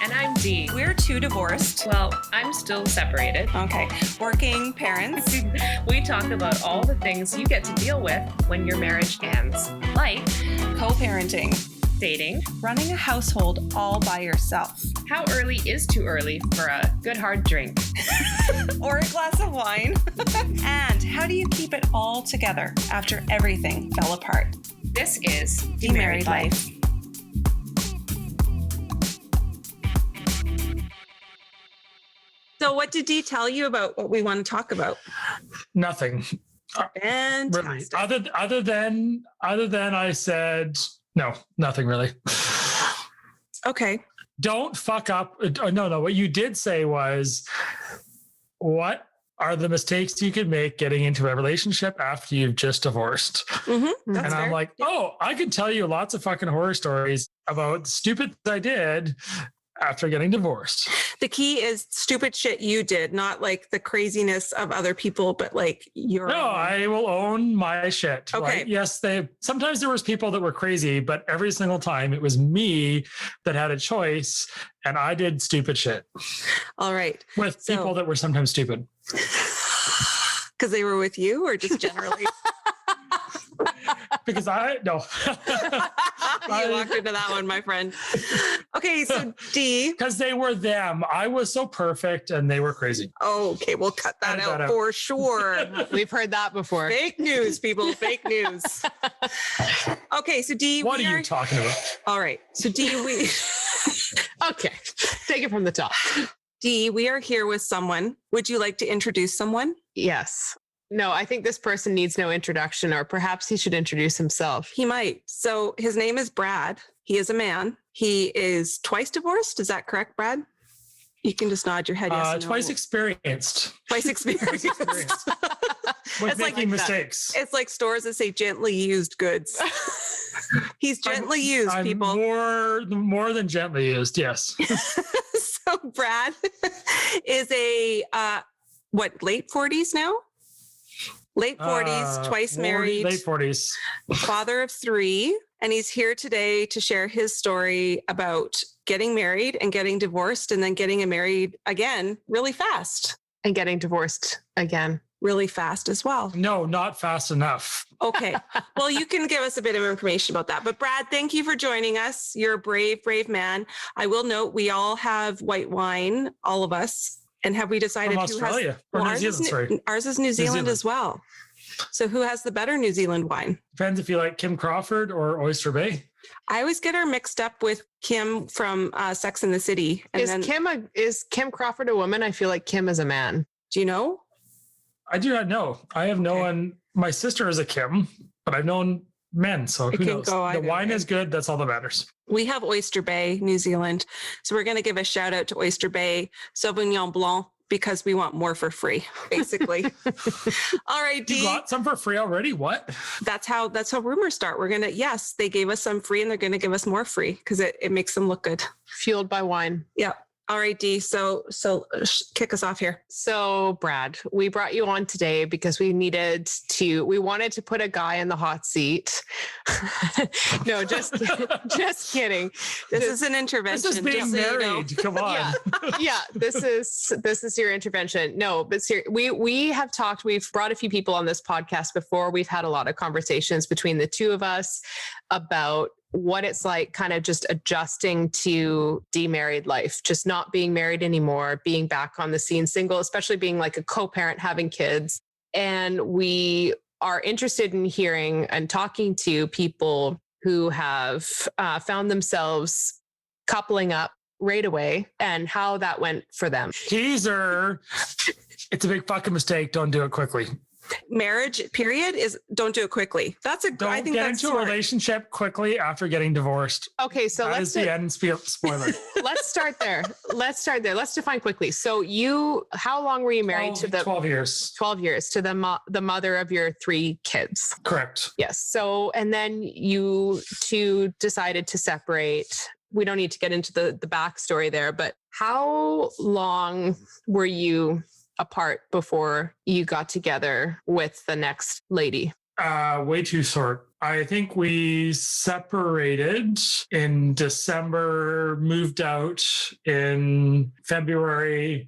And I'm Dee. We're two divorced. Well, I'm still separated. Okay. Working parents. We talk about all the things you get to deal with when your marriage ends, like Co-parenting. dating, Running a household all by yourself. how early is too early for a good hard drink, Or a glass of wine. And how do you keep it all together after everything fell apart? This is Demarried Life. So what did Dee tell you about what we want to talk about? Nothing. Really. Fantastic. Other than I said no, nothing really. Okay. Don't fuck up. No. What you did say was, what are the mistakes you could make getting into a relationship after you've just divorced? Mm-hmm. That's And fair. I'm like, oh, I could tell you lots of fucking horror stories about stupid things I did after getting divorced. The key is stupid shit you did, not like the craziness of other people, but like your No, own. I will own my shit. Okay. Like, yes, sometimes there was people that were crazy, but every single time it was me that had a choice, and I did stupid shit All right. with So- people that were sometimes stupid. Because they were with you or just generally? Because You walked into that one, my friend. Okay, so Dee. because they were them. I was so perfect and they were crazy. Oh, okay, we'll cut that Edit out that out. for sure. We've heard that before. Fake news, people. Fake news. Okay, so Dee. What we are you talking about? All right, so Dee, Okay, take it from the top. we are here with someone. Would you like to introduce someone? Yes. No, I think this person needs no introduction, or perhaps he should introduce himself. He might. So his name is Brad. He is a man. He is twice divorced. Is that correct, Brad? You can just nod your head. Yes. or no. Twice experienced Twice experienced. experienced. with It's like making that. mistakes. It's like stores that say gently used goods. He's gently used, I'm people. more than gently used. Yes. So Brad is a late 40s now? Late 40s, twice 40, married, late 40s. father of 3, and he's here today to share his story about getting married and getting divorced and then getting married again really fast. And getting divorced again. Really fast as well. No, not fast enough. Okay. Well, you can give us a bit of information about that. But Brad, thank you for joining us. You're a brave, brave man. I will note we all have white wine, all of us. And have we decided From who Australia has or New ours Zealand? is, Sorry, ours is New Zealand Zealand. as well. So who has the better New Zealand wine? depends if you like Kim Crawford or Oyster Bay. I always get her mixed up with Kim from Sex and the City. And Is Kim Crawford a woman? I feel like Kim is a man. do you know? I do not know. I have known my sister is a Kim, but I've known men, so It who can knows? go The either wine way. is good. That's all that matters. We have Oyster Bay, New Zealand. So we're going to give a shout out to Oyster Bay Sauvignon Blanc because we want more for free, basically. All right, You Dee. got some for free already? What? That's how rumors start. Yes, they gave us some free and they're going to give us more free because it makes them look good. Fueled by wine. Yeah. All right, Dee. So kick us off here. So, Brad, we brought you on today because we wanted to put a guy in the hot seat. No, just kidding. This is an intervention. This is being just so you know. married. Come on. Yeah, this is your intervention. No, but we have talked, we've brought a few people on this podcast before. We've had a lot of conversations between the two of us about what it's like kind of just adjusting to demarried life, just not being married anymore, being back on the scene single, especially being like a co-parent, having kids. And we are interested in hearing and talking to people who have found themselves coupling up right away and how that went for them. Teaser. It's a big fucking mistake. Don't do it quickly. Marriage period is don't do it quickly. I think Don't get that's into a smart. relationship quickly after getting divorced. Okay, so That is the end spoiler. let's start there. Let's define quickly. So how long were you married to the 12 years. 12 years to the mother of your 3 kids? Correct. Yes. So, and then you two decided to separate. We don't need to get into the backstory there, but how long were you apart before you got together with the next lady? Way too short. I think we separated in December, moved out in February,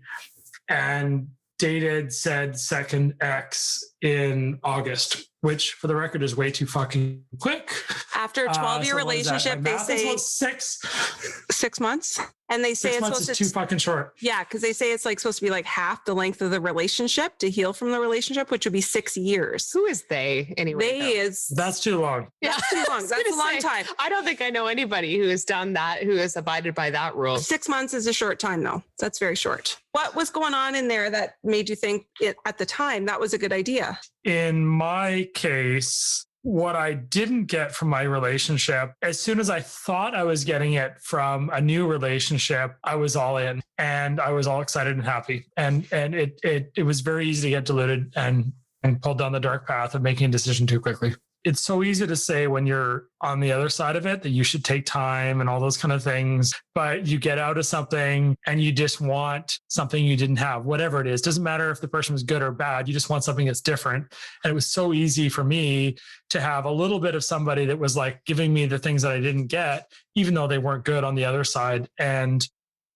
and dated said second ex in August, which for the record is way too fucking quick. After a 12-year relationship, they say 6 months. And they say 6 it's months supposed is to too fucking short. Yeah, because they say it's like supposed to be like half the length of the relationship to heal from the relationship, which would be 6 years. Who is they anyway? They is That's too long. yeah. too long. That's a long time. I don't think I know anybody who has done that, who has abided by that rule. 6 months is a short time, though. That's very short. What was going on in there that made you think it at the time that was a good idea? In my case, what I didn't get from my relationship, as soon as I thought I was getting it from a new relationship, I was all in and I was all excited and happy. And it was very easy to get diluted and pulled down the dark path of making a decision too quickly. It's so easy to say when you're on the other side of it that you should take time and all those kind of things, but you get out of something and you just want something you didn't have, whatever it is. Doesn't matter if the person was good or bad. You just want something that's different. And it was so easy for me to have a little bit of somebody that was like giving me the things that I didn't get, even though they weren't good on the other side. And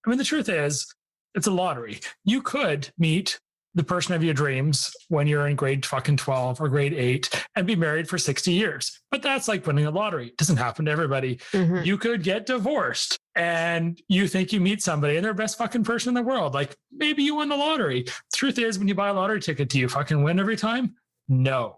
I mean, the truth is, it's a lottery. You could meet the person of your dreams when you're in grade fucking 12 or grade 8 and be married for 60 years. But that's like winning a lottery. It doesn't happen to everybody. Mhm. You could get divorced and you think you meet somebody and they're the best fucking person in the world. Like maybe you win the lottery. Truth is, when you buy a lottery ticket, do you fucking win every time? No,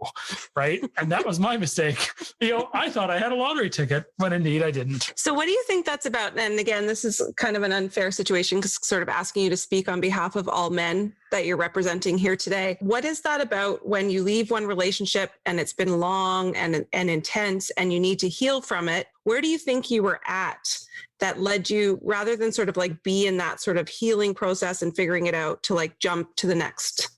right? And that was my mistake. I thought I had a lottery ticket when indeed I didn't. So what do you think that's about? And again, this is kind of an unfair situation because sort of asking you to speak on behalf of all men that you're representing here today. What is that about when you leave one relationship and it's been long and intense and you need to heal from it? Where do you think you were at that led you, rather than sort of like be in that sort of healing process and figuring it out, to like jump to the next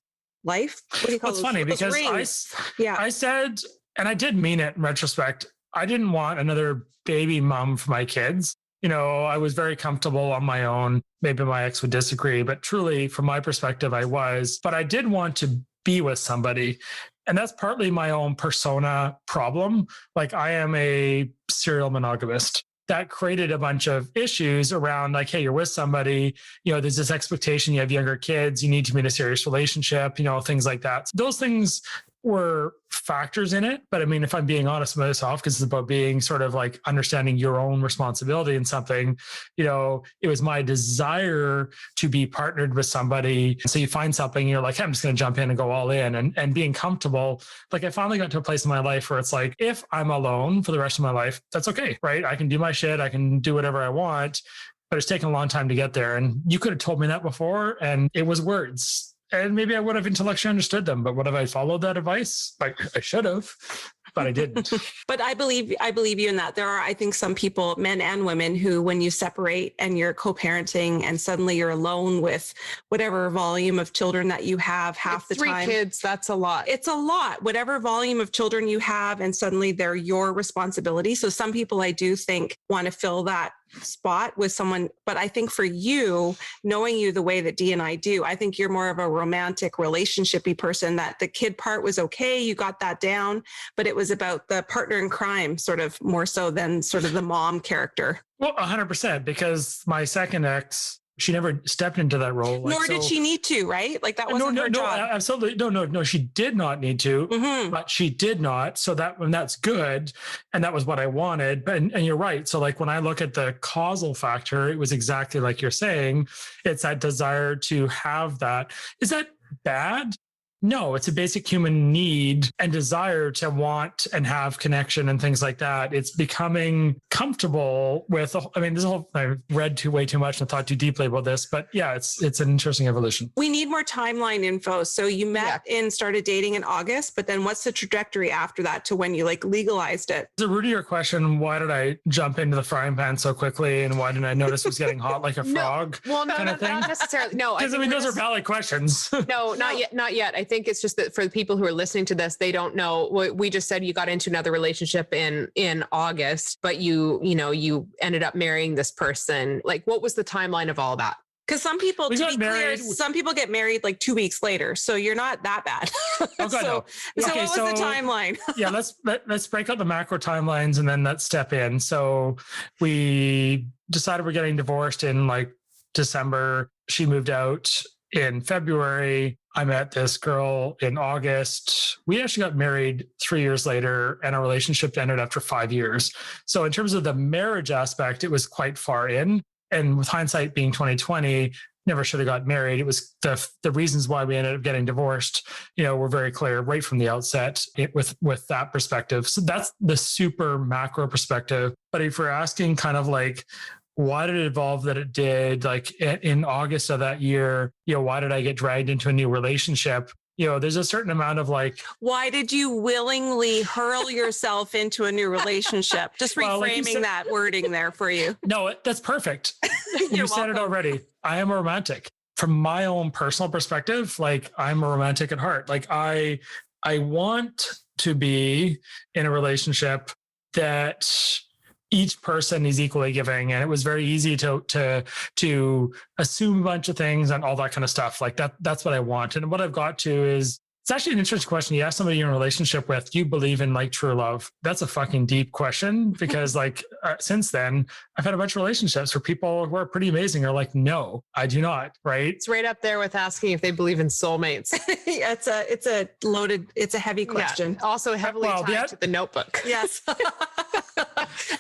life? What do you call It's those? funny Those because rings. Yeah. I said, and I did mean it in retrospect, I didn't want another baby mom for my kids. I was very comfortable on my own. Maybe my ex would disagree, but truly from my perspective, I was. But I did want to be with somebody. And that's partly my own persona problem. Like I am a serial monogamist. That created a bunch of issues around like, hey, you're with somebody, there's this expectation, you have younger kids, you need to be in a serious relationship, things like that. So those things were factors in it. But I mean, if I'm being honest with myself, because it's about being sort of like understanding your own responsibility in something, it was my desire to be partnered with somebody. So you find something, you're like, hey, I'm just going to jump in and go all in and being comfortable. Like I finally got to a place in my life where it's like, if I'm alone for the rest of my life, that's okay, right? I can do my shit. I can do whatever I want, but it's taken a long time to get there. And you could have told me that before and it was words. And maybe I would have intellectually understood them, but would have I followed that advice? Like I should have, but I didn't. But I believe you in that. There are, I think, some people, men and women, who when you separate and you're co-parenting and suddenly you're alone with whatever volume of children that you have half the time. 3 kids, that's a lot. It's a lot, whatever volume of children you have, and suddenly they're your responsibility. So some people I do think want to fill that spot with someone. But I think for you, knowing you the way that Dee and I do, I think you're more of a romantic relationship-y person, that the kid part was okay. You got that down, but it was about the partner in crime sort of more so than sort of the mom character. Well, 100%, because my second ex, she never stepped into that role. Nor did she need to, right? Like that wasn't her job. No, absolutely. No, she did not need to, but she did not. So that's good. And that was what I wanted. But, and you're right. So like when I look at the causal factor, it was exactly like you're saying, it's that desire to have that. Is that bad? No, it's a basic human need and desire to want and have connection and things like that. It's becoming comfortable with, I've read way too much and thought too deeply about this, but yeah, it's an interesting evolution. We need more timeline info. So you met and started dating in August, but then what's the trajectory after that to when you like legalized it? To root to your question, why did I jump into the frying pan so quickly? And why didn't I notice it was getting hot like a frog? Well, no, not necessarily. No, because those are valid questions. No, not yet. Not yet. I think it's just that for the people who are listening to this, they don't know. We just said you got into another relationship in August, but you ended up marrying this person. Like, what was the timeline of all that? Because some people, We to got be clear, married- some people get married like 2 weeks later. So you're not that bad. Oh, God, so, no. so Okay, what was the timeline? Yeah, let's break out the macro timelines and then let's step in. So we decided we're getting divorced in like December. She moved out in February. I met this girl in August. We actually got married 3 years later, and our relationship ended after 5 years. So in terms of the marriage aspect, it was quite far in. And with hindsight being 2020, never should have got married. It was the reasons why we ended up getting divorced, were very clear right from the outset with that perspective. So that's the super macro perspective. But if you're asking kind of like, why did it evolve that it did? Like in August of that year, why did I get dragged into a new relationship? There's a certain amount of like, why did you willingly hurl yourself into a new relationship? Just reframing Well, like you said- that wording there for you. no, that's perfect. You said it already. I am a romantic. From my own personal perspective, like I'm a romantic at heart. Like I want to be in a relationship that each person is equally giving, and it was very easy to assume a bunch of things and all that kind of stuff. Like that's what I want. And what I've got to is, it's actually an interesting question. You ask somebody you're in a relationship with, do you believe in like true love? That's a fucking deep question, because like since then I've had a bunch of relationships where people who are pretty amazing are like, no, I do not. Right? It's right up there with asking if they believe in soulmates. Yeah, it's a heavy question. Yeah, also heavily tied to the Notebook. Yes.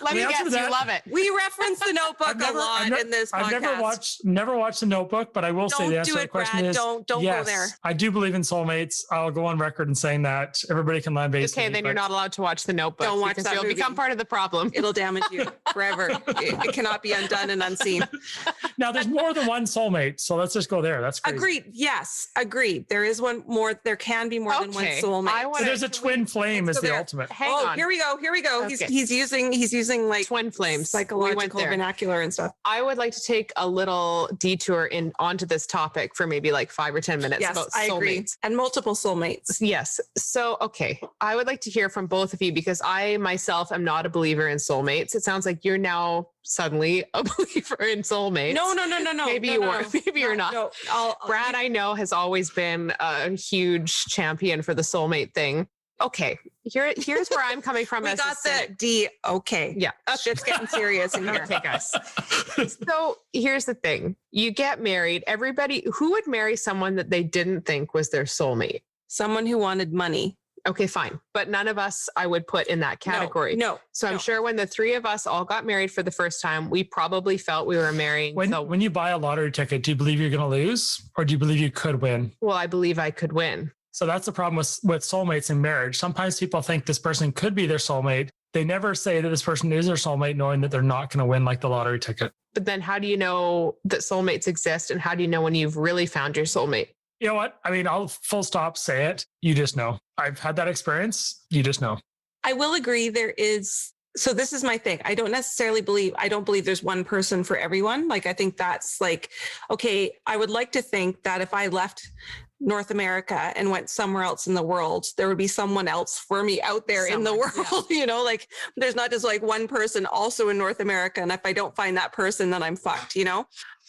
Let me The answer guess, to you that- love it. We reference the Notebook a lot in this podcast. I've never watched the Notebook, but I will say Don't the answer do to the it, question Brad. is Don't yes, go there. I do believe in soulmates. I'll go on record in saying that. Everybody can land based. Okay, then you're not allowed to watch the Notebook Don't watch because that you'll movie. become part of the problem. It'll damage you forever. It cannot be undone and unseen. Now there's more than one soulmate, so let's just go there. That's crazy. Agreed. Yes, agreed. There is one more. There can be more than one Okay, soulmate. I So wanna- there's a twin flame let's is go the there. ultimate. Hang Oh, on. here we go. Okay. He's using like Twin flames. We went psychological there. vernacular and stuff. I would like to take a little detour onto this topic for maybe like 5 or 10 minutes Yes, about I agree. soulmates. And multiple soulmates. Yes. So, okay. I would like to hear from both of you because I myself am not a believer in soulmates. It sounds like you're now suddenly a believer in soulmates. No. Maybe no, you no, were. no. Maybe you're not. No, Brad, I know, has always been a huge champion for the soulmate thing. Okay. Here's where I'm coming from. we as got a cynic. the D. Okay. Yeah. Shit's getting serious in here. Okay, guys. So here's the thing. You get married. Everybody who would marry someone that they didn't think was their soulmate. Someone who wanted money. Okay, fine. But none of us I would put in that category. No. So I'm no. sure when the three of us all got married for the first time, we probably felt we were marrying. When you buy a lottery ticket, do you believe you're going to lose, or do you believe you could win? Well, I believe I could win. So that's the problem with soulmates in marriage. Sometimes people think this person could be their soulmate. They never say that this person is their soulmate, knowing that they're not going to win like the lottery ticket. But then how do you know that soulmates exist? And how do you know when you've really found your soulmate? You know what? I mean, I'll full stop say it. You just know. I've had that experience. You just know. I will agree there is. So this is my thing. I don't believe there's one person for everyone. Like, I think that's like, okay, I would like to think that if I left North America and went somewhere else in the world, there would be someone else for me out there in the world. Yeah. Like there's not just like one person also in North America. And if I don't find that person, then I'm fucked,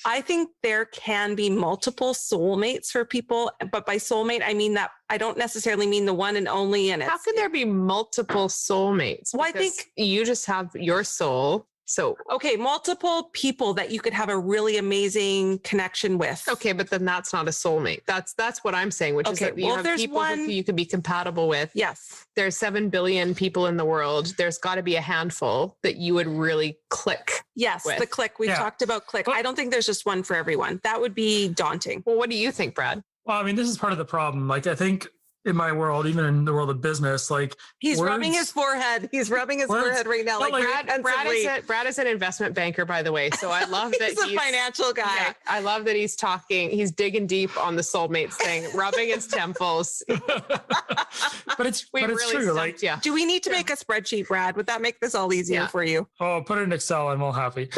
I think there can be multiple soulmates for people, but by soulmate, I mean that I don't necessarily mean the one and only. And How can there be multiple soulmates? Well, I Because think- you just have your soul. So, okay, multiple people that you could have a really amazing connection with. okay, but then that's not a soulmate. That's what I'm saying, which is Okay, that you well, have there's people one- who you could be compatible with. Yes. There's 7 billion people in the world. There's got to be a handful that you would really click. Yes. With. The click. We've Yeah. talked about click. Well- I don't think there's just one for everyone. That would be daunting. Well, what do you think, Brad? Well, I mean, this is part of the problem. Like, I think in my world, even in the world of business, like He's words- rubbing his forehead. He's rubbing his Words- forehead right now. No, Like, like- Brad is an investment banker, by the way. So I love that he's a financial guy. Yeah, I love that he's digging deep on the soulmates thing, rubbing his temples. but it's We true. really Like, stumped ya. Do we need to make a spreadsheet, Brad? Would that make this all easier Yeah. for you? oh, put it in Excel and we'll happy.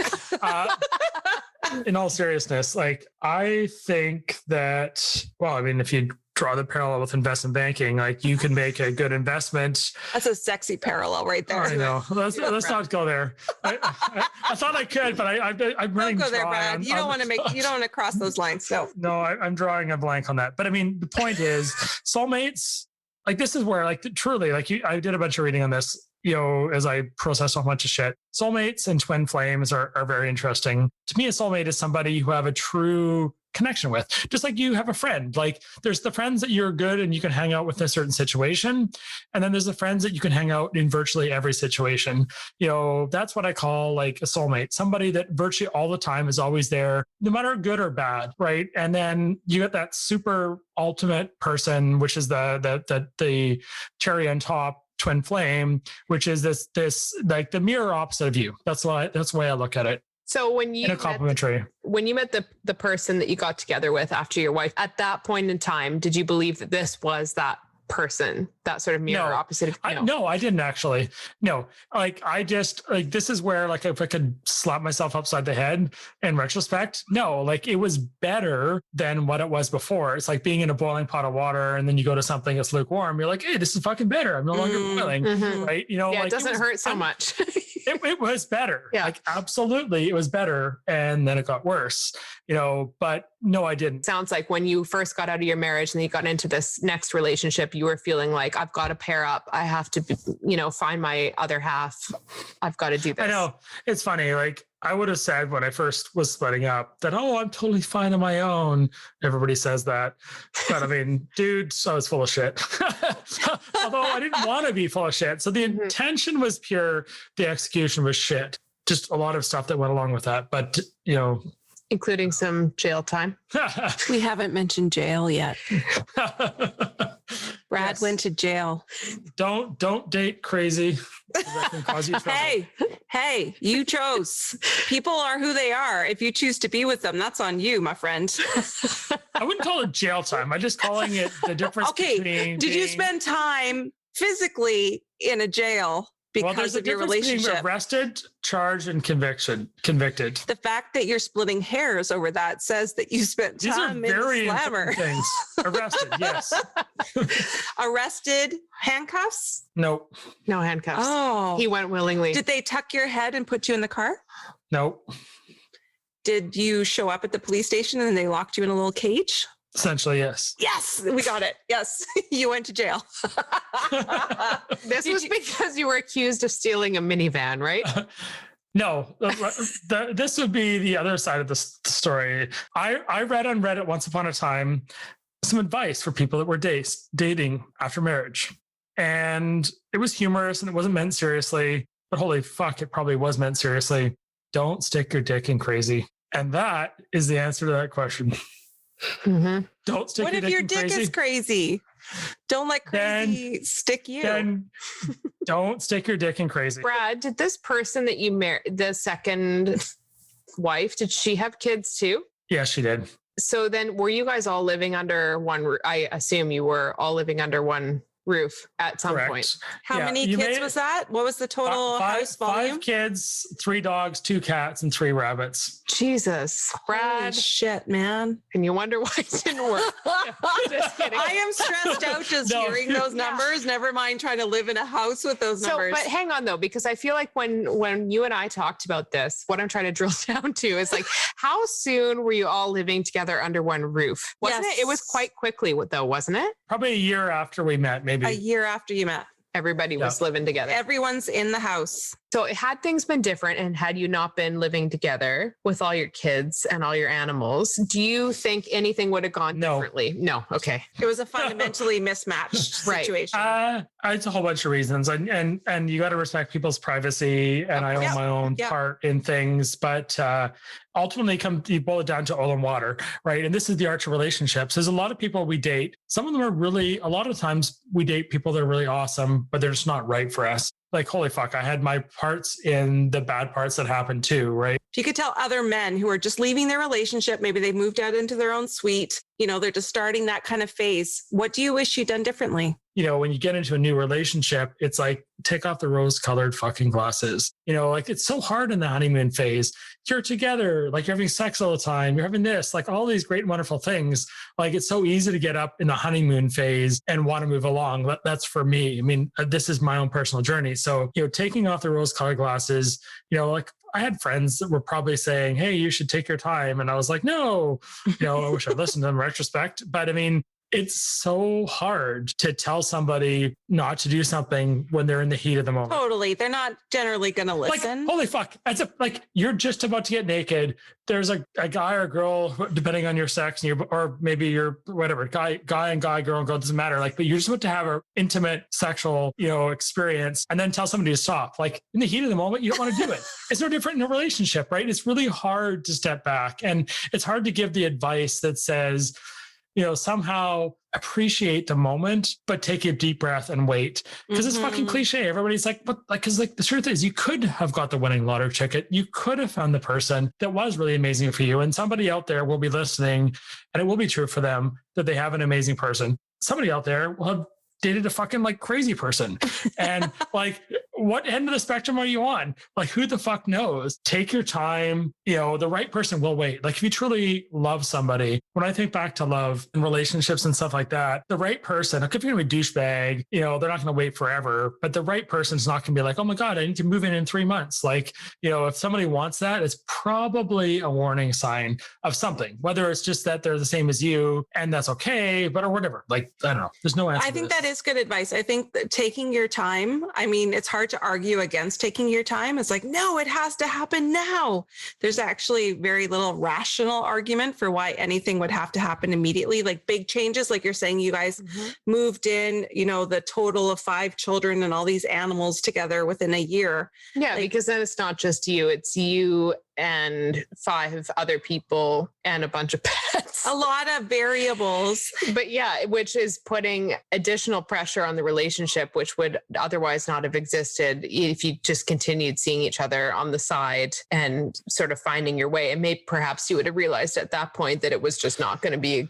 In all seriousness, like I think that, well, I mean, if you draw the parallel with investment banking, like you can make a good investment. That's a sexy parallel right there. I know. Let's not go there. I thought I could, but I'm running Don't go there, dry Brad. You don't want to cross those lines. So No, I'm drawing a blank on that. But I mean, the point is, soulmates. Like this is where, like, truly, like I did a bunch of reading on this. As I process a bunch of shit. Soulmates and twin flames are very interesting. To me, a soulmate is somebody you have a true connection with, just like you have a friend. Like there's the friends that you're good and you can hang out with in a certain situation. And then there's the friends that you can hang out in virtually every situation. That's what I call like a soulmate, somebody that virtually all the time is always there, no matter good or bad. Right. And then you get that super ultimate person, which is the cherry on top, twin flame, which is this like the mirror opposite of you. That's the way I look at it. So when you met the person that you got together with after your wife, at that point in time, did you believe that this was that person, that sort of mirror opposite of you? No, I didn't actually. No, like I just like this is where like if I could slap myself upside the head in retrospect, no, like it was better than what it was before. It's like being in a boiling pot of water and then you go to something that's lukewarm. You're like, hey, this is fucking better. I'm no longer boiling, right? Like, it doesn't hurt so much. It was better. Yeah. Like absolutely, it was better, and then it got worse. But no, I didn't. Sounds like when you first got out of your marriage and you got into this next relationship, you were feeling like, I've got to pair up. I have to, find my other half. I've got to do this. I know. It's funny. Like I would have said when I first was splitting up that, I'm totally fine on my own. Everybody says that. But I mean, dude, I was full of shit. Although I didn't want to be full of shit. So the intention was pure. The execution was shit. Just a lot of stuff that went along with that. But, including some jail time. we haven't mentioned jail yet. Brad went to jail. Don't date crazy. That can cause you trouble. Hey, you chose. People are who they are. If you choose to be with them, that's on you, my friend. I wouldn't call it jail time. I'm just calling it the difference between. Did you spend time physically in a jail because of your relationship? Being arrested, charged, and convicted. The fact that you're splitting hairs over that says that you spent time in the slammer. Things. Arrested, yes. Arrested, handcuffs? Nope. No handcuffs. Oh. He went willingly. Did they tuck your head and put you in the car? Nope. Did you show up at the police station and they locked you in a little cage? Essentially, yes. Yes, we got it. Yes, you went to jail. This was because you were accused of stealing a minivan, right? No, this would be the other side of the story. I read on Reddit once upon a time some advice for people that were dating after marriage. And it was humorous and it wasn't meant seriously, but holy fuck, it probably was meant seriously. Don't stick your dick in crazy. And that is the answer to that question. Mm-hmm. Don't stick what your dick in crazy. What if your dick is crazy? Don't let crazy stick you. Then don't stick your dick in crazy. Brad, did this person that you married, the second wife, did she have kids too? Yeah, she did. So then were you guys all living under one roof? I assume you were all living under one roof at some point. How many kids was that? What was the total house volume? 5 kids, 3 dogs, 2 cats, and 3 rabbits. Jesus, Brad. Holy shit, man. And you wonder why it didn't work. Just kidding. I am stressed out just hearing those numbers. Never mind trying to live in a house with those numbers. But hang on though, because I feel like when you and I talked about this, what I'm trying to drill down to is like, how soon were you all living together under one roof? Wasn't it? It was quite quickly though, wasn't it? Probably a year after we met, maybe. A year after you met. Everybody was living together. Everyone's in the house. So had things been different and had you not been living together with all your kids and all your animals, do you think anything would have gone differently? No. Okay. It was a fundamentally mismatched situation. It's a whole bunch of reasons. And you got to respect people's privacy. And I own my own part in things. But ultimately, you boil it down to oil and water, right? And this is the art of relationships. There's a lot of people we date. Some of them are really, a lot of times we date people that are really awesome, but they're just not right for us. Like, holy fuck, I had my parts in the bad parts that happened too, right? If you could tell other men who are just leaving their relationship, maybe they moved out into their own suite, they're just starting that kind of phase. What do you wish you'd done differently? when you get into a new relationship, it's like, take off the rose-colored fucking glasses. Like it's so hard in the honeymoon phase. You're together, like you're having sex all the time. You're having this, like all these great, wonderful things. Like it's so easy to get up in the honeymoon phase and want to move along. That's for me. I mean, this is my own personal journey. So, taking off the rose-colored glasses, like I had friends that were probably saying, hey, you should take your time. And I was like, no, I wish I'd listened to them in retrospect. But I mean, it's so hard to tell somebody not to do something when they're in the heat of the moment. Totally. They're not generally going to listen. Like, holy fuck. Like you're just about to get naked. There's a guy or girl, depending on your sex, and or maybe you're whatever, guy and guy, girl and girl, doesn't matter. Like, but you're just about to have an intimate sexual, experience and then tell somebody to stop. Like in the heat of the moment, you don't want to do it. It's no different in a relationship, right? It's really hard to step back, and it's hard to give the advice that says, somehow appreciate the moment, but take a deep breath and wait. Because it's fucking cliche. Everybody's like, but because the truth is you could have got the winning lottery ticket. You could have found the person that was really amazing for you. And somebody out there will be listening, and it will be true for them that they have an amazing person. Somebody out there will have dated a fucking like crazy person. And like, what end of the spectrum are you on? Like, who the fuck knows? Take your time. The right person will wait. Like if you truly love somebody, when I think back to love and relationships and stuff like that, the right person, like if you're going to be a douchebag, they're not going to wait forever, but the right person's not going to be like, oh my God, I need to move in 3 months. Like, if somebody wants that, it's probably a warning sign of something, whether it's just that they're the same as you and that's okay, or whatever. Like, I don't know. There's no answer. I think that is good advice. I think that taking your time, I mean, it's hard to argue against taking your time. It's like, no, it has to happen now. There's actually very little rational argument for why anything would have to happen immediately. Like big changes, like you're saying, you guys moved in, the total of 5 children and all these animals together within a year. Yeah, because then it's not just you, it's you and 5 other people and a bunch of pets. A lot of variables. But yeah, which is putting additional pressure on the relationship, which would otherwise not have existed if you just continued seeing each other on the side and sort of finding your way. And maybe perhaps you would have realized at that point that it was just not going to be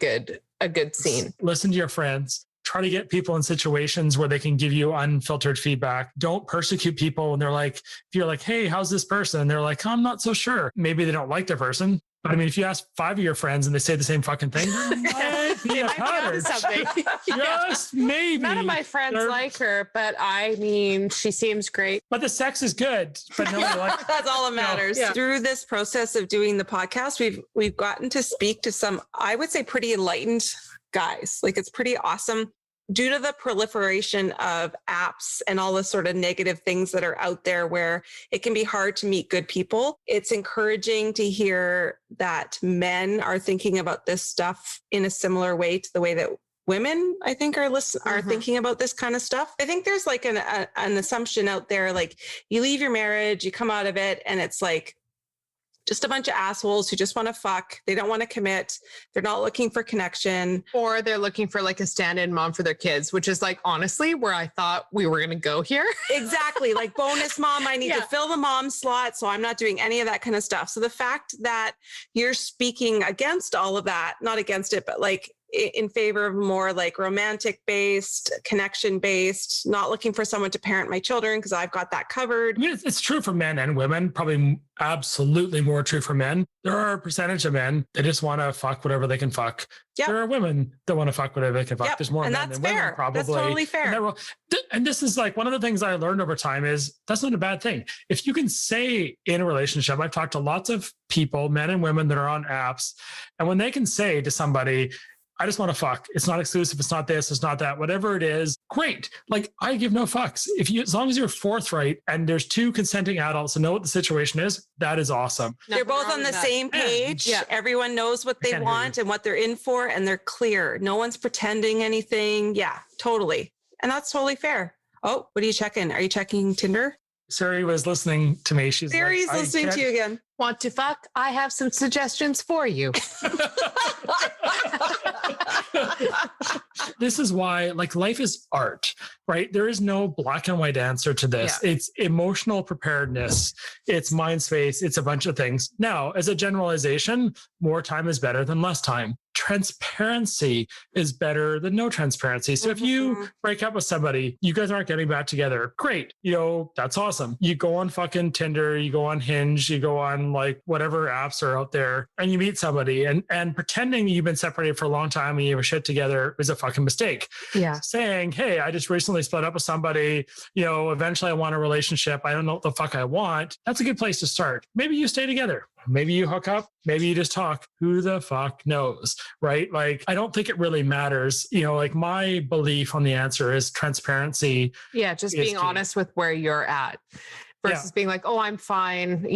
a good scene. Listen to your friends. Try to get people in situations where they can give you unfiltered feedback. Don't persecute people when they're like, if you're like, hey, how's this person? And they're like, I'm not so sure. Maybe they don't like their person. But I mean, if you ask 5 of your friends and they say the same fucking thing, might be a pattern. Just maybe. None of my friends like her, but I mean, she seems great. But the sex is good. But nobody likes. That's all that matters. Yeah. Through this process of doing the podcast, we've gotten to speak to some, I would say, pretty enlightened guys. Like it's pretty awesome. Due to the proliferation of apps and all the sort of negative things that are out there where it can be hard to meet good people, it's encouraging to hear that men are thinking about this stuff in a similar way to the way that women, I think, are thinking about this kind of stuff. I think there's like an assumption out there, like you leave your marriage, you come out of it, and it's like just a bunch of assholes who just want to fuck. They don't want to commit. They're not looking for connection. Or they're looking for like a stand-in mom for their kids, which is like, honestly, where I thought we were going to go here. Exactly. Like bonus mom, I need to fill the mom slot. So I'm not doing any of that kind of stuff. So the fact that you're speaking against all of that, not against it, but like in favor of more like romantic based, connection based, not looking for someone to parent my children because I've got that covered. I mean, it's true for men and women, probably absolutely more true for men. There are a percentage of men that just want to fuck whatever they can fuck. Yep. There are women that want to fuck whatever they can fuck. Yep. There's more men than women, probably. That's totally fair. And this is like one of the things I learned over time is that's not a bad thing. If you can say in a relationship, I've talked to lots of people, men and women that are on apps, and when they can say to somebody, I just want to fuck. It's not exclusive. It's not this. It's not that. Whatever it is, great. Like I give no fucks. As long as you're forthright and there's 2 consenting adults and know what the situation is, that is awesome. They're both on the same page. Yeah. Everyone knows what they want and what they're in for, and they're clear. No one's pretending anything. Yeah, totally. And that's totally fair. Oh, what are you checking? Are you checking Tinder? Siri was listening to me. Siri's listening to you again. Want to fuck? I have some suggestions for you. This is why, like, life is art, right? There is no black and white answer to this. Yeah. It's emotional preparedness. It's mind space. It's a bunch of things. Now, as a generalization, more time is better than less time. transparency is better than no transparency. So if you break up with somebody, you guys aren't getting back together. Great. That's awesome. You go on fucking Tinder, you go on Hinge, you go on like whatever apps are out there, and you meet somebody and pretending you've been separated for a long time and you have a shit together is a fucking mistake. Yeah. Saying, hey, I just recently split up with somebody, eventually I want a relationship. I don't know what the fuck I want. That's a good place to start. Maybe you stay together. Maybe you hook up, maybe you just talk. Who the fuck knows, right? Like, I don't think it really matters. Like my belief on the answer is transparency. Yeah, just being honest with where you're at versus being like, oh, I'm fine.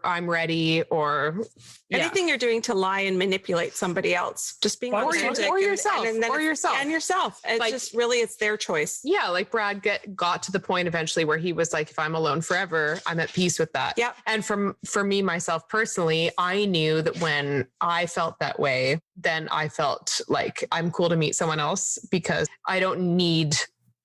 I'm ready, or anything you're doing to lie and manipulate somebody else. Just being authentic or yourself. It's just really, it's their choice. Yeah, like Brad got to the point eventually where he was like, if I'm alone forever, I'm at peace with that. Yeah. And for me, myself personally, I knew that when I felt that way, then I felt like I'm cool to meet someone else because I don't need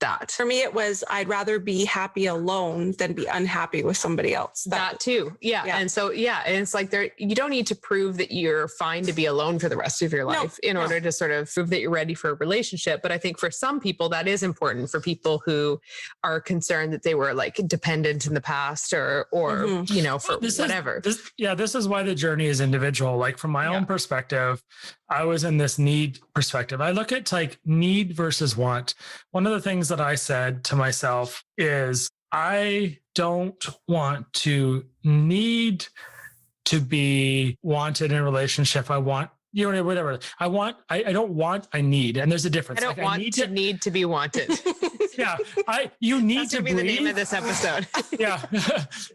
that. For me, it was, I'd rather be happy alone than be unhappy with somebody else. That too. Yeah. And so, and it's like you don't need to prove that you're fine to be alone for the rest of your life in order to sort of prove that you're ready for a relationship. But I think for some people that is important, for people who are concerned that they were like dependent in the past or for whatever. This is why the journey is individual. Like from my own perspective, I was in this need perspective. I look at like need versus want. One of the things that I said to myself is I don't want to need to be wanted in a relationship. I want, whatever. I don't want, I need. And there's a difference. I don't want to need to be wanted. Yeah. You need That's to be the name of this episode. Yeah.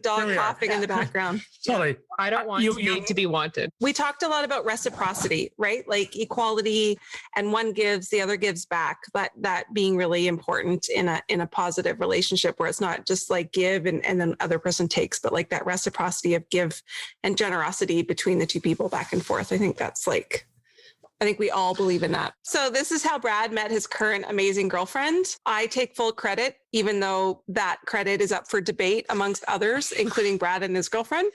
Dog coughing in the background. Totally. I don't want to need to be wanted. We talked a lot about reciprocity, right? Like equality, and one gives, the other gives back. That being really important in a positive relationship where it's not just like give and then the other person takes, but like that reciprocity of give and generosity between the two people back and forth. I think we all believe in that. So this is how Brad met his current amazing girlfriend. I take full credit, even though that credit is up for debate amongst others, including Brad and his girlfriend.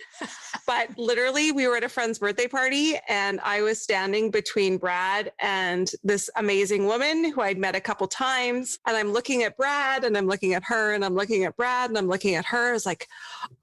But literally, we were at a friend's birthday party and I was standing between Brad and this amazing woman who I'd met a couple times. And I'm looking at Brad and I'm looking at her and I'm looking at Brad and I'm looking at her. It's like,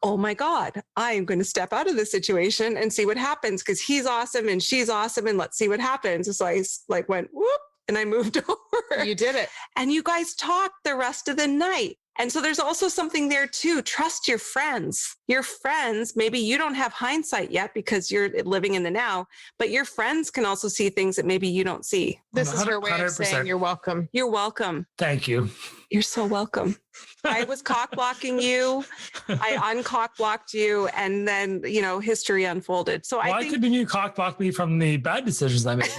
oh my God, I am going to step out of this situation and see what happens because he's awesome and she's awesome and let's see what happens. So I like went, whoop, and I moved over. You did it. And you guys talked the rest of the night. And so there's also something there too. Trust your friends. Your friends, maybe you don't have hindsight yet because you're living in the now, but your friends can also see things that maybe you don't see. This is her way of saying you're welcome. You're welcome. Thank you. You're so welcome. I was cock blocking you. I uncock blocked you. And then, history unfolded. So Why couldn't you cock block me from the bad decisions I made?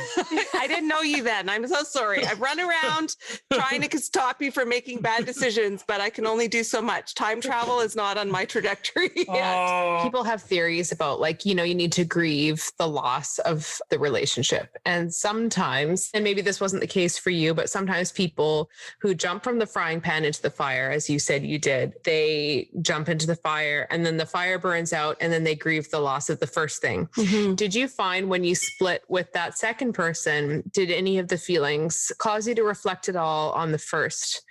I didn't know you then. I'm so sorry. I've run around trying to stop you from making bad decisions, but I can only do so much. Time travel is not on my trajectory yet. People have theories about you need to grieve the loss of the relationship. And sometimes, and maybe this wasn't the case for you, but sometimes people who jump from the frying pan into the fire, as you said you did, they jump into the fire and then the fire burns out and then they grieve the loss of the first thing. Mm-hmm. Did you find when you split with that second person, did any of the feelings cause you to reflect at all on the first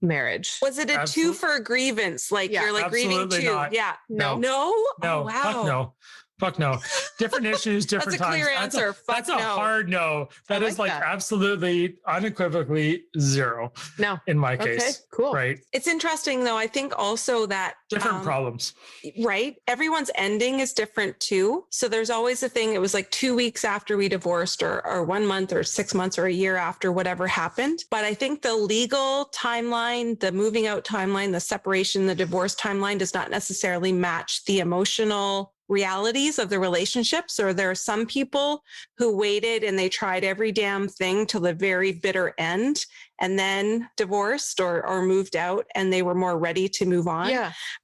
marriage? Was it a two for a grievance? Like you're like grieving two? Not. Yeah. No. Oh, wow. Fuck no. Fuck no. Different issues, different times. That's a clear answer. That's a hard no. That is like absolutely unequivocally zero. No. In my case. Okay, cool. Right. It's interesting though. I think also that different problems. Right. Everyone's ending is different too. So there's always a thing. It was like 2 weeks after we divorced or 1 month or 6 months or a year after whatever happened. But I think the legal timeline, the moving out timeline, the separation, the divorce timeline does not necessarily match the emotional realities of the relationships. Or there are some people who waited and they tried every damn thing till the very bitter end. and then divorced or moved out and they were more ready to move on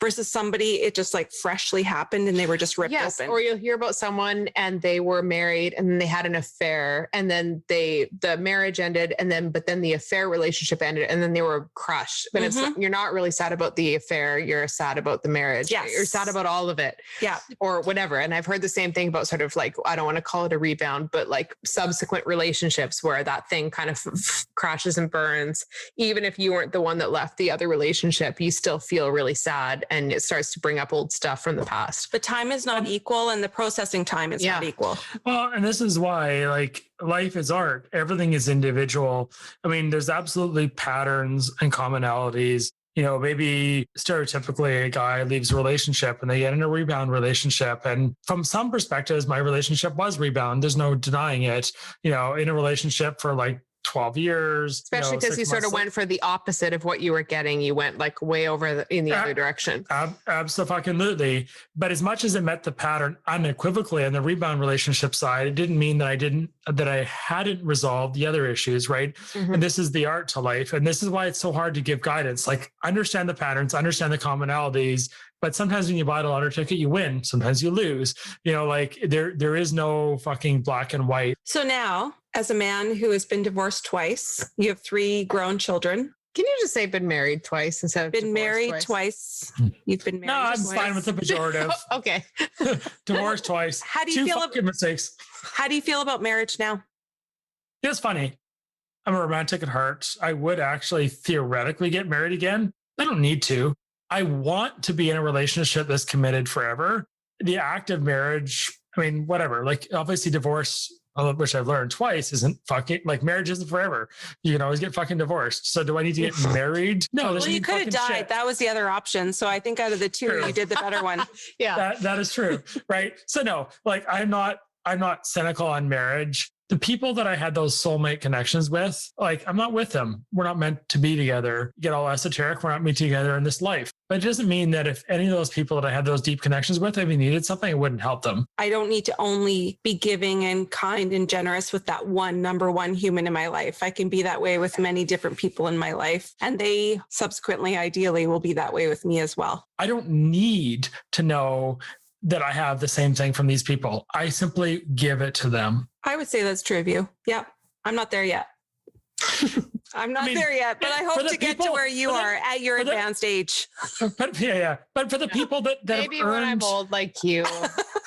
versus somebody, it just like freshly happened and they were just ripped open. Or you'll hear about someone and they were married and then they had an affair and then the marriage ended but then the affair relationship ended and then they were crushed. But it's you're not really sad about the affair. You're sad about the marriage. Yes. You're sad about all of it. Yeah. Or whatever. And I've heard the same thing about sort of like, I don't want to call it a rebound, but like subsequent relationships where that thing kind of crashes and burns. Even if you weren't the one that left the other relationship, you still feel really sad and it starts to bring up old stuff from the past. But time is not equal and the processing time is not equal. Well, and this is why like life is art. Everything is individual. I mean, there's absolutely patterns and commonalities. You know, maybe stereotypically a guy leaves a relationship and they get in a rebound relationship. And from some perspectives, my relationship was rebound. There's no denying it. You know, in a relationship for like 12 years. Especially because you sort of went for the opposite of what you were getting. You went like way over in the other direction. Absolutely. But as much as it met the pattern unequivocally on the rebound relationship side, it didn't mean that I hadn't resolved the other issues, right? And this is the art to life. And this is why it's so hard to give guidance. Like understand the patterns, understand the commonalities. But sometimes when you buy the lottery ticket, you win. Sometimes you lose. You know, like there is no fucking black and white. So now, as a man who has been divorced twice, you have 3 grown children. Can you just say been married twice instead of been married twice? You've been married. No, I'm twice. fine with the pejorative. Okay. Divorced twice. How do you feel fucking mistakes. How do you feel about marriage now? It's funny. I'm a romantic at heart. I would actually theoretically get married again. I don't need to. I want to be in a relationship that's committed forever. The act of marriage, I mean, whatever. Like obviously divorce, which I've learned twice, isn't fucking like marriage isn't forever. You can always get fucking divorced. So do I need to get married? No. Well, you could have died. Shit. That was the other option. So I think out of the 2, you did the better one. That is true. Right. So no, like I'm not cynical on marriage. The people that I had those soulmate connections with, like I'm not with them. We're not meant to be together. Get all esoteric. We're not meant together in this life. But it doesn't mean that if any of those people that I had those deep connections with, if they needed something, it wouldn't help them. I don't need to only be giving and kind and generous with that number one human in my life. I can be that way with many different people in my life. And they subsequently, ideally, will be that way with me as well. I don't need to know that I have the same thing from these people. I simply give it to them. I would say that's true of you. Yeah. I'm not there yet. I'm not there yet, but I hope to get to where you are at your advanced age. But for the people that maybe when I'm old like you.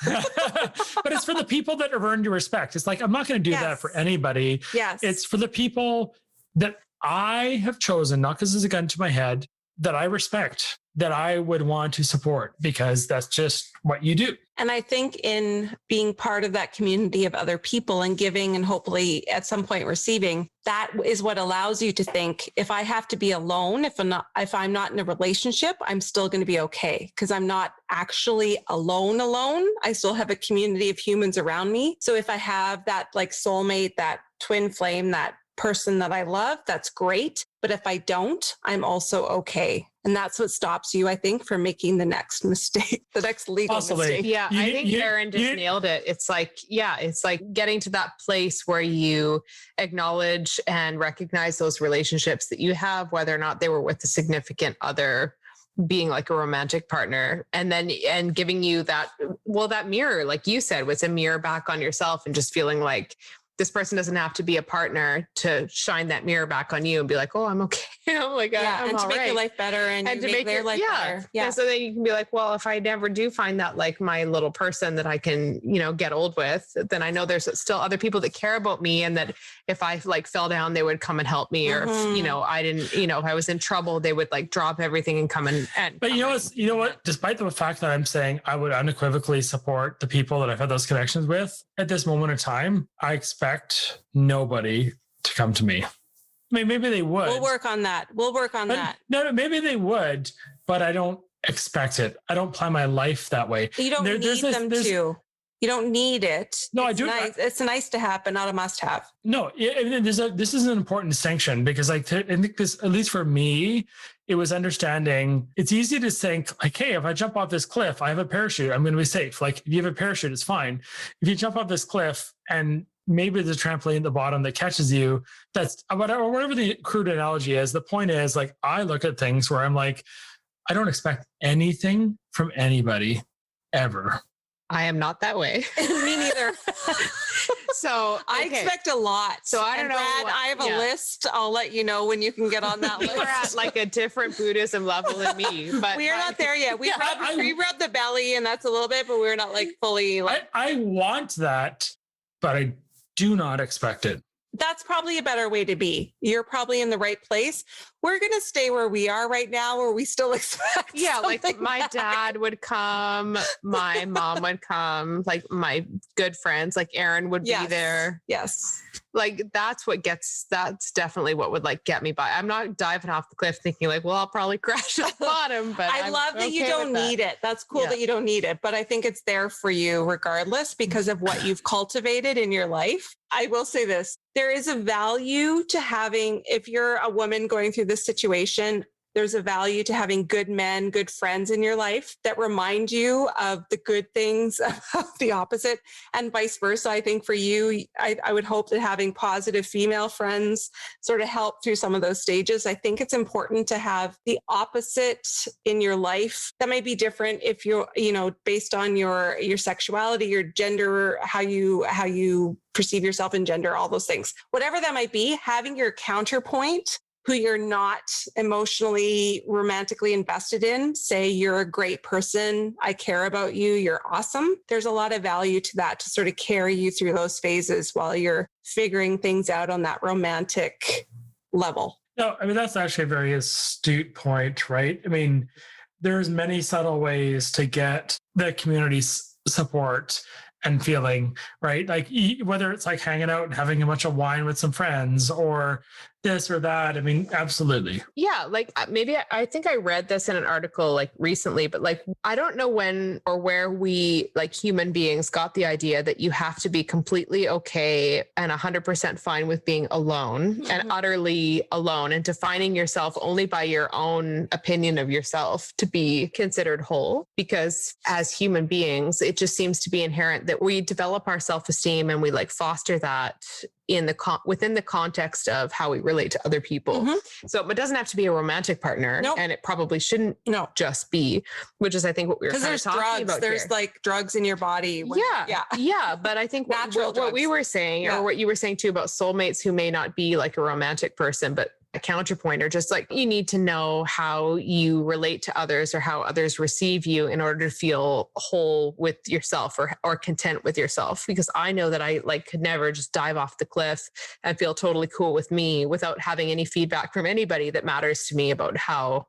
But it's for the people that have earned your respect. It's like, I'm not going to do that for anybody. Yes. It's for the people that I have chosen, not because it's a gun to my head, that I respect, that I would want to support, because that's just what you do. And I think in being part of that community of other people and giving and hopefully at some point receiving, that is what allows you to think, if I have to be alone, if I'm not in a relationship, I'm still going to be okay, because I'm not actually alone. I still have a community of humans around me. So if I have that like soulmate, that twin flame, that person that I love, that's great. But if I don't, I'm also okay. And that's what stops you, I think, from making the next mistake, the next legal mistake. Yeah, I think Erin just nailed it. It's like getting to that place where you acknowledge and recognize those relationships that you have, whether or not they were with a significant other, being like a romantic partner, and giving you that mirror, like you said, with a mirror back on yourself, and just feeling like this person doesn't have to be a partner to shine that mirror back on you and be like, oh, I'm okay. I'm like, I'm and to make your life better and to make their life better. Yeah. And so then you can be like, well, if I never do find that like my little person that I can, get old with, then I know there's still other people that care about me, and that if I like fell down, they would come and help me. Or if, I didn't, if I was in trouble, they would like drop everything and come and but you know what, despite the fact that I'm saying I would unequivocally support the people that I've had those connections with, at this moment in time, I expect nobody to come to me. I mean, maybe they would. We'll work on that. No, maybe they would, but I don't expect it. I don't plan my life that way. You don't need them to. You don't need it. No, it's I do. Nice. It's nice to have, but not a must-have. No, this is an important distinction, because I think this, at least for me, it was understanding. It's easy to think like, hey, if I jump off this cliff, I have a parachute, I'm going to be safe. Like if you have a parachute, it's fine. If you jump off this cliff and maybe the trampoline at the bottom that catches you. That's whatever the crude analogy is. The point is, like, I look at things where I'm like, I don't expect anything from anybody ever. I am not that way. Me neither. So I expect a lot. So I don't know. Brad, I have a list. I'll let you know when you can get on that list. We're at like a different Buddhism level than me, but we are not there yet. We rub the belly, and that's a little bit, but we're not like fully. Like, I want that, but I do not expect it. That's probably a better way to be. You're probably in the right place. We're going to stay where we are right now, where we still expect. Yeah, like my dad would come, my mom would come, like my good friends, like Erin would be there. Yes. Like that's definitely what would like get me by. I'm not diving off the cliff thinking like, well, I'll probably crash at the bottom, but I love that you don't need it. That's cool that you don't need it, but I think it's there for you regardless because of what you've cultivated in your life. I will say this, there is a value to having, if you're a woman going through this situation, there's a value to having good men, good friends in your life that remind you of the good things of the opposite and vice versa. I think for you, I would hope that having positive female friends sort of help through some of those stages. I think it's important to have the opposite in your life. That might be different if you're, based on your sexuality, your gender, how you perceive yourself in gender, all those things. Whatever that might be, having your counterpoint who you're not emotionally, romantically invested in, say you're a great person, I care about you, you're awesome. There's a lot of value to that to sort of carry you through those phases while you're figuring things out on that romantic level. No, I mean, that's actually a very astute point, right? I mean, there's many subtle ways to get the community's support and feeling, right? Like whether it's like hanging out and having a bunch of wine with some friends or this or that. I mean, absolutely. Yeah. Like maybe I think I read this in an article like recently, but like, I don't know when or where we like human beings got the idea that you have to be completely okay and 100% fine with being alone and utterly alone and defining yourself only by your own opinion of yourself to be considered whole. Because as human beings, it just seems to be inherent that we develop our self-esteem and we like foster that within the context of how we relate to other people. So it doesn't have to be a romantic partner, and it probably shouldn't just be, which is I think what we were kind of talking about. There's here. Like drugs in your body. Yeah. But I think what we were saying, or what you were saying too about soulmates who may not be like a romantic person, but a counterpoint, or just like you need to know how you relate to others or how others receive you in order to feel whole with yourself or content with yourself. Because I know that I like could never just dive off the cliff and feel totally cool with me without having any feedback from anybody that matters to me about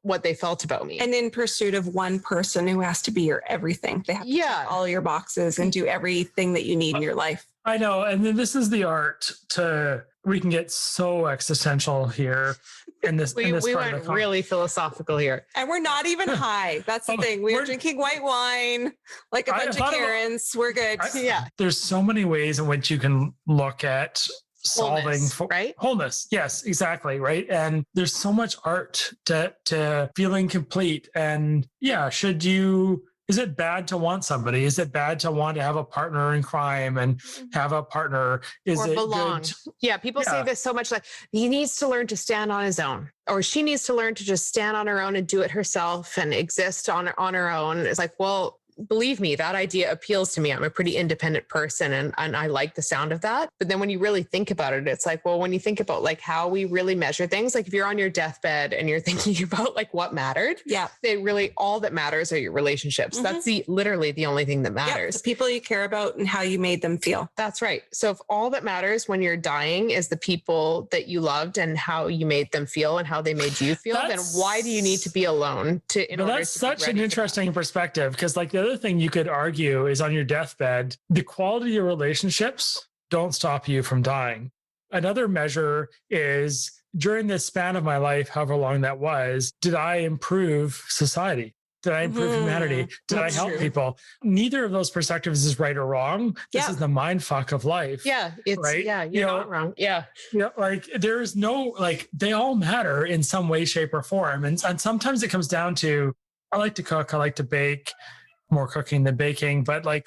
what they felt about me. And in pursuit of one person who has to be your everything. They have to check all your boxes and do everything that you need in your life. I know. And then this is the art we can get so existential here in this. We went really philosophical here. And we're not even high. That's the thing. We're drinking white wine, like a bunch of Karens. We're good. There's so many ways in which you can look at solving wholeness. Yes, exactly. Right. And there's so much art to feeling complete. And is it bad to want somebody? Is it bad to want to have a partner in crime and have a partner? Is it belong? Good? Yeah, people say this so much, like he needs to learn to stand on his own, or she needs to learn to just stand on her own and do it herself and exist on her own. It's like, well, believe me, that idea appeals to me. I'm a pretty independent person and I like the sound of that. But then when you really think about it, it's like, well, when you think about like how we really measure things, like if you're on your deathbed and you're thinking about like what mattered, all that matters are your relationships. That's literally the only thing that matters. The people you care about and how you made them feel. That's right. So if all that matters when you're dying is the people that you loved and how you made them feel and how they made you feel, then why do you need to be alone that's such an interesting perspective, because like the other thing you could argue is on your deathbed, the quality of your relationships don't stop you from dying. Another measure is during the span of my life, however long that was, did I improve society? Did I improve humanity? Did I help people? Neither of those perspectives is right or wrong. This is the mind fuck of life. Yeah. It's right. Yeah. You're not wrong. Yeah. Like there is no, like they all matter in some way, shape or form. And sometimes it comes down to, I like to cook. I like to bake. more cooking than baking, but like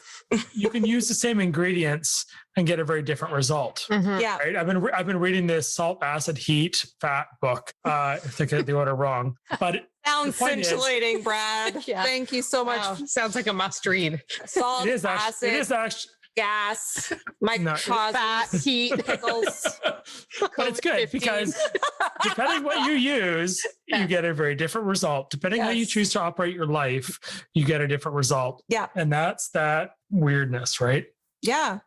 you can use the same ingredients and get a very different result. Mhm. Yeah. Right? I've been reading this salt, acid, heat, fat book. I think I got the order wrong, but Sounds the point is- scintillating, Brad. Yeah. Thank you so much. Wow, sounds like a must read. Salt, it is acid, actually, gas, No, microcosms, Fat, heat, pickles. but it's good COVID-19. because depending what you use, you get a very different result. Depending how you Yes. choose to operate your life, you get a different result. Yeah. And that's that weirdness, right? Yeah.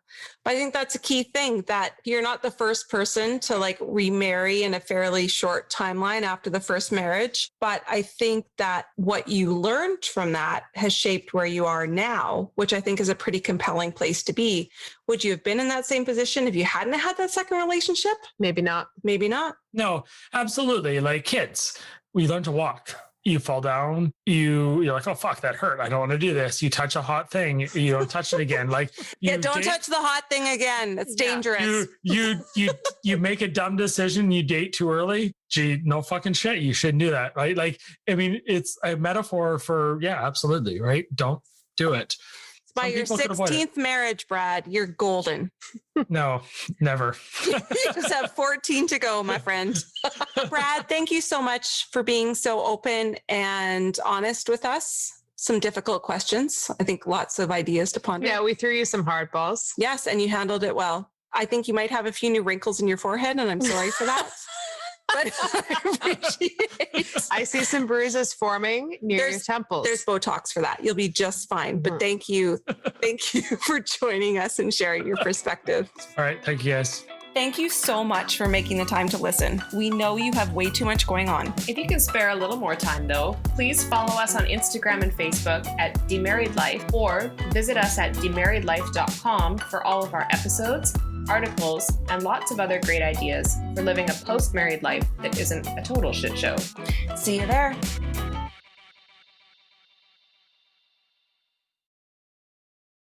But I think that's a key thing, that you're not the first person to like remarry in a fairly short timeline after the first marriage. But I think that what you learned from that has shaped where you are now, which I think is a pretty compelling place to be. Would you have been in that same position if you hadn't had that second relationship? Maybe not. Maybe not. No, absolutely. Like kids, we learn to walk. You fall down, you're like, oh fuck, that hurt. I don't want to do this. You touch a hot thing, you don't touch it again. Like Yeah, don't touch the hot thing again. It's Yeah. dangerous. you make a dumb decision, you date too early. Gee, no fucking shit. You shouldn't do that. Right. Like, I mean, it's a metaphor for, yeah, absolutely. Right. Don't do it. By Some your people could avoid it. 16th marriage, Brad, you're golden. No, never. You just have 14 to go, my friend. Brad, thank you so much for being so open and honest with us. Some difficult questions. I think lots of ideas to ponder. Yeah, we threw you some hard balls. Yes, and you handled it well. I think you might have a few new wrinkles in your forehead, and I'm sorry for that. But I appreciate. I see some bruises forming near your temples. There's Botox for that. You'll be just fine. But thank you for joining us and sharing your perspective. All right. Thank you guys. Thank you so much for making the time to listen. We know you have way too much going on. If you can spare a little more time, though, please follow us on Instagram and Facebook at Demarried Life, or visit us at demarriedlife.com for all of our episodes, articles, and lots of other great ideas for living a post-married life that isn't a total shit show. See you there.